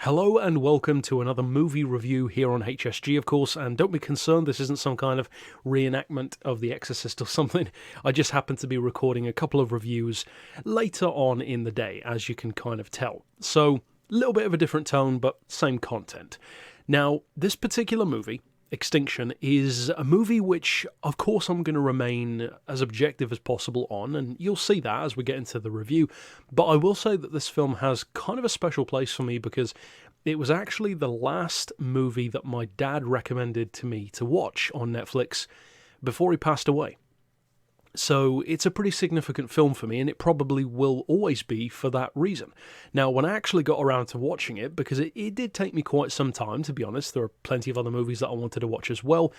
Hello and welcome to another movie review here on HSG, of course, and don't be concerned, this isn't some kind of reenactment of The Exorcist or something. I just happen to be recording a couple of reviews later on in the day, as you can kind of tell. So, a little bit of a different tone, but same content. Now, this particular movie, Extinction, is a movie which, of course, I'm going to remain as objective as possible on, and you'll see that as we get into the review, but I will say that this film has kind of a special place for me because it was actually the last movie that my dad recommended to me to watch on Netflix before he passed away. So it's a pretty significant film for me, and it probably will always be for that reason. Now, when I actually got around to watching it, because it did take me quite some time, to be honest, there are plenty of other movies that I wanted to watch as well,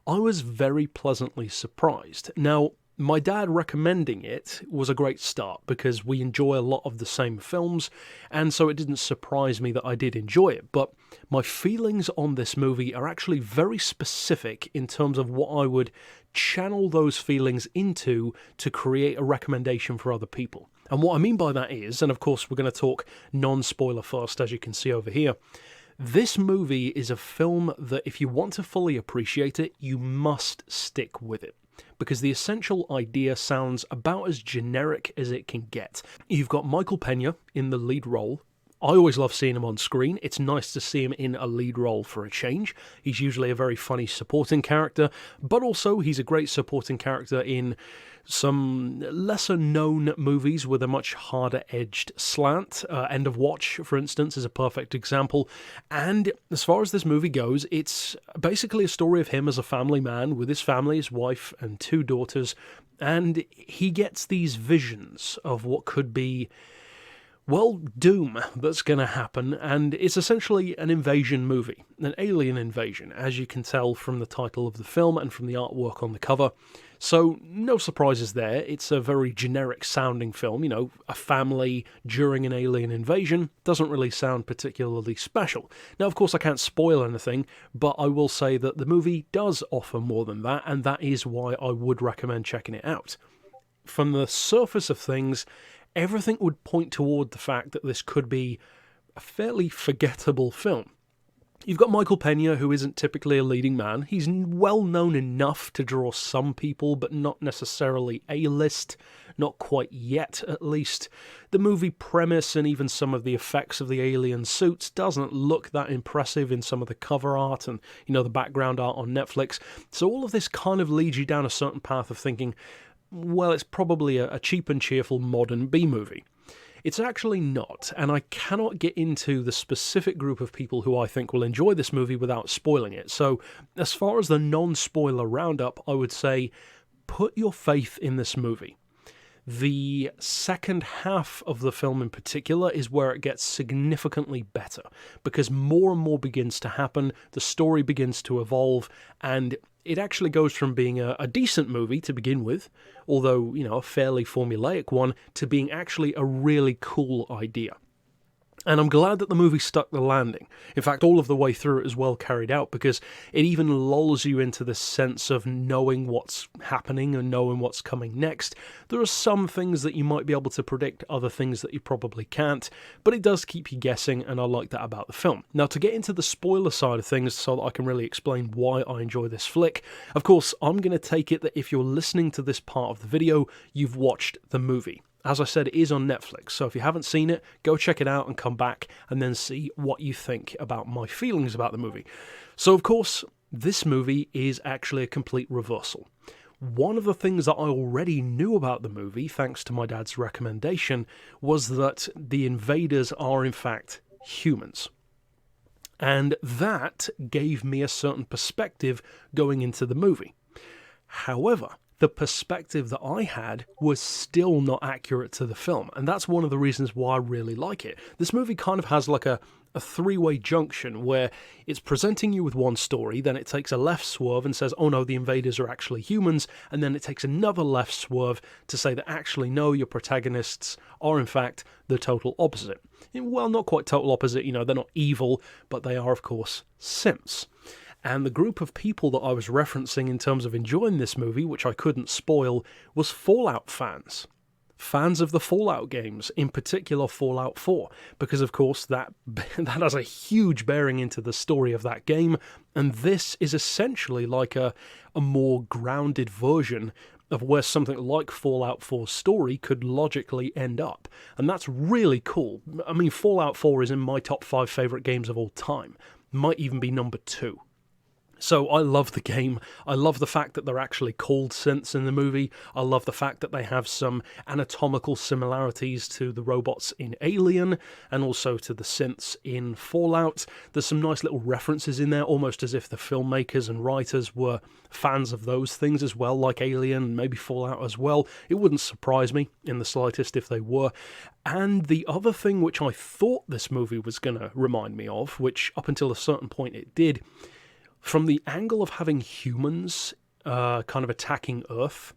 I was very pleasantly surprised. Now, my dad recommending it was a great start because we enjoy a lot of the same films, and so it didn't surprise me that I did enjoy it. But my feelings on this movie are actually very specific in terms of what I would channel those feelings into to create a recommendation for other people. And what I mean by that is, and of course we're going to talk non-spoiler first, as you can see over here, this movie is a film that if you want to fully appreciate it, you must stick with it, because the essential idea sounds about as generic as it can get. You've got Michael Pena in the lead role. I always love seeing him on screen. It's nice to see him in a lead role for a change. He's usually a very funny supporting character, but also he's a great supporting character in some lesser-known movies with a much harder-edged slant. End of Watch, for instance, is a perfect example. And as far as this movie goes, it's basically a story of him as a family man with his family, his wife, and two daughters, and he gets these visions of what could be, well, doom that's going to happen, and it's essentially an invasion movie, an alien invasion, as you can tell from the title of the film and from the artwork on the cover. So, no surprises there. It's a very generic-sounding film, you know, a family during an alien invasion. Doesn't really sound particularly special. Now, of course, I can't spoil anything, but I will say that the movie does offer more than that, and that is why I would recommend checking it out. From the surface of things, everything would point toward the fact that this could be a fairly forgettable film. You've got Michael Pena, who isn't typically a leading man. He's well known enough to draw some people, but not necessarily A-list. Not quite yet, at least. The movie premise and even some of the effects of the alien suits doesn't look that impressive in some of the cover art and, you know, the background art on Netflix. So all of this kind of leads you down a certain path of thinking, well, it's probably a cheap and cheerful modern B-movie. It's actually not, and I cannot get into the specific group of people who I think will enjoy this movie without spoiling it. So, as far as the non-spoiler roundup, I would say, put your faith in this movie. The second half of the film in particular is where it gets significantly better, because more and more begins to happen, the story begins to evolve, and it actually goes from being a decent movie to begin with, although, you know, a fairly formulaic one, to being actually a really cool idea. And I'm glad that the movie stuck the landing. In fact, all of the way through it is well carried out, because it even lulls you into this sense of knowing what's happening and knowing what's coming next. There are some things that you might be able to predict, other things that you probably can't, but it does keep you guessing, and I like that about the film. Now, to get into the spoiler side of things so that I can really explain why I enjoy this flick, of course, I'm going to take it that if you're listening to this part of the video, you've watched the movie. As I said, it is on Netflix, so if you haven't seen it, go check it out and come back and then see what you think about my feelings about the movie. So, of course, this movie is actually a complete reversal. One of the things that I already knew about the movie, thanks to my dad's recommendation, was that the invaders are, in fact, humans. And that gave me a certain perspective going into the movie. However, the perspective that I had was still not accurate to the film, and that's one of the reasons why I really like it. This movie kind of has like a three-way junction where it's presenting you with one story, then it takes a left swerve and says, oh no, the invaders are actually humans, and then it takes another left swerve to say that actually no, your protagonists are in fact the total opposite. Well, not quite total opposite, you know, they're not evil, but they are of course simps. And the group of people that I was referencing in terms of enjoying this movie, which I couldn't spoil, was Fallout fans. fans of the Fallout games, in particular Fallout 4, because of course that has a huge bearing into the story of that game, and this is essentially like a more grounded version of where something like Fallout 4's story could logically end up. And that's really cool. I mean, Fallout 4 is in my top 5 favourite games of all time. Might even be number 2. So I love the game. I love the fact that they're actually called synths in the movie. I love the fact that they have some anatomical similarities to the robots in Alien and also to the synths in Fallout. There's some nice little references in there, almost as if the filmmakers and writers were fans of those things as well, like Alien and maybe Fallout as well. It wouldn't surprise me in the slightest if they were. And the other thing which I thought this movie was going to remind me of, which up until a certain point it did, from the angle of having humans kind of attacking Earth,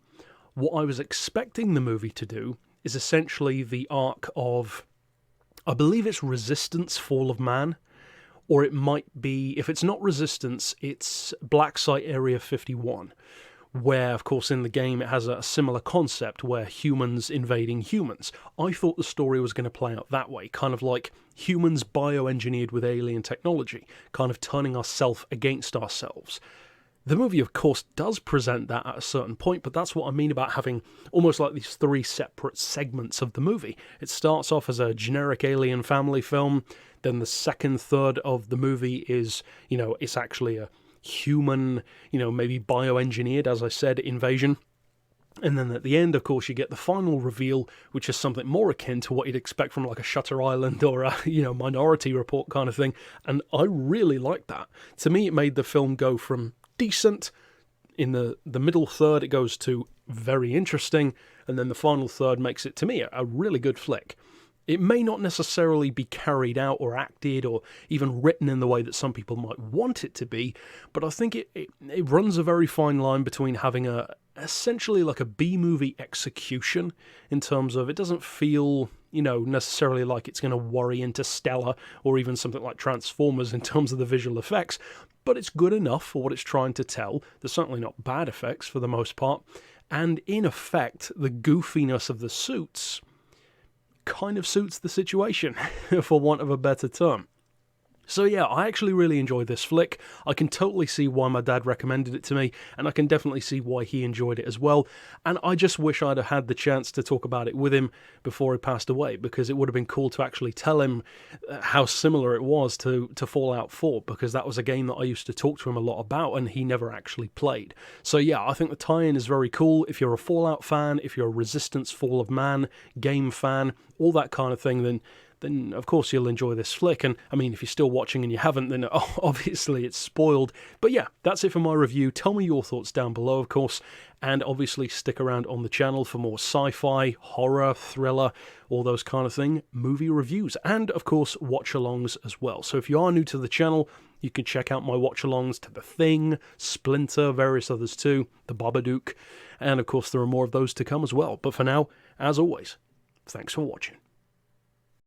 what I was expecting the movie to do is essentially the arc of, I believe it's Resistance, Fall of Man, or it might be, if it's not Resistance, it's Black Site Area 51, where, of course, in the game it has a similar concept where humans invading humans. I thought the story was going to play out that way, kind of like humans bioengineered with alien technology, kind of turning ourselves against ourselves. The movie, of course, does present that at a certain point, but that's what I mean about having almost like these 3 separate segments of the movie. It starts off as a generic alien family film, then the second third of the movie is, it's actually a human, maybe bioengineered, as I said, invasion. And then at the end, of course, you get the final reveal, which is something more akin to what you'd expect from like a Shutter Island or a, Minority Report kind of thing. And I really liked that. To me, it made the film go from decent, in the middle third, it goes to very interesting, and then the final third makes it, to me, a really good flick. It may not necessarily be carried out or acted or even written in the way that some people might want it to be, but I think it runs a very fine line between having essentially like a B-movie execution in terms of it doesn't feel, necessarily like it's going to worry Interstellar or even something like Transformers in terms of the visual effects, but it's good enough for what it's trying to tell. There's certainly not bad effects for the most part, and in effect, the goofiness of the suits kind of suits the situation, for want of a better term. So yeah, I actually really enjoyed this flick. I can totally see why my dad recommended it to me, and I can definitely see why he enjoyed it as well. And I just wish I'd have had the chance to talk about it with him before he passed away, because it would have been cool to actually tell him how similar it was to Fallout 4, because that was a game that I used to talk to him a lot about, and he never actually played. So yeah, I think the tie-in is very cool. If you're a Fallout fan, if you're a Resistance Fall of Man game fan, all that kind of thing, then of course you'll enjoy this flick. And I mean, if you're still watching and you haven't, then obviously it's spoiled. But yeah, that's it for my review. Tell me your thoughts down below, of course, and obviously stick around on the channel for more sci-fi, horror, thriller, all those kind of thing, movie reviews, and of course watch-alongs as well. So if you are new to the channel, you can check out my watch-alongs to The Thing, Splinter, various others too, The Babadook, and of course there are more of those to come as well. But for now, as always, thanks for watching.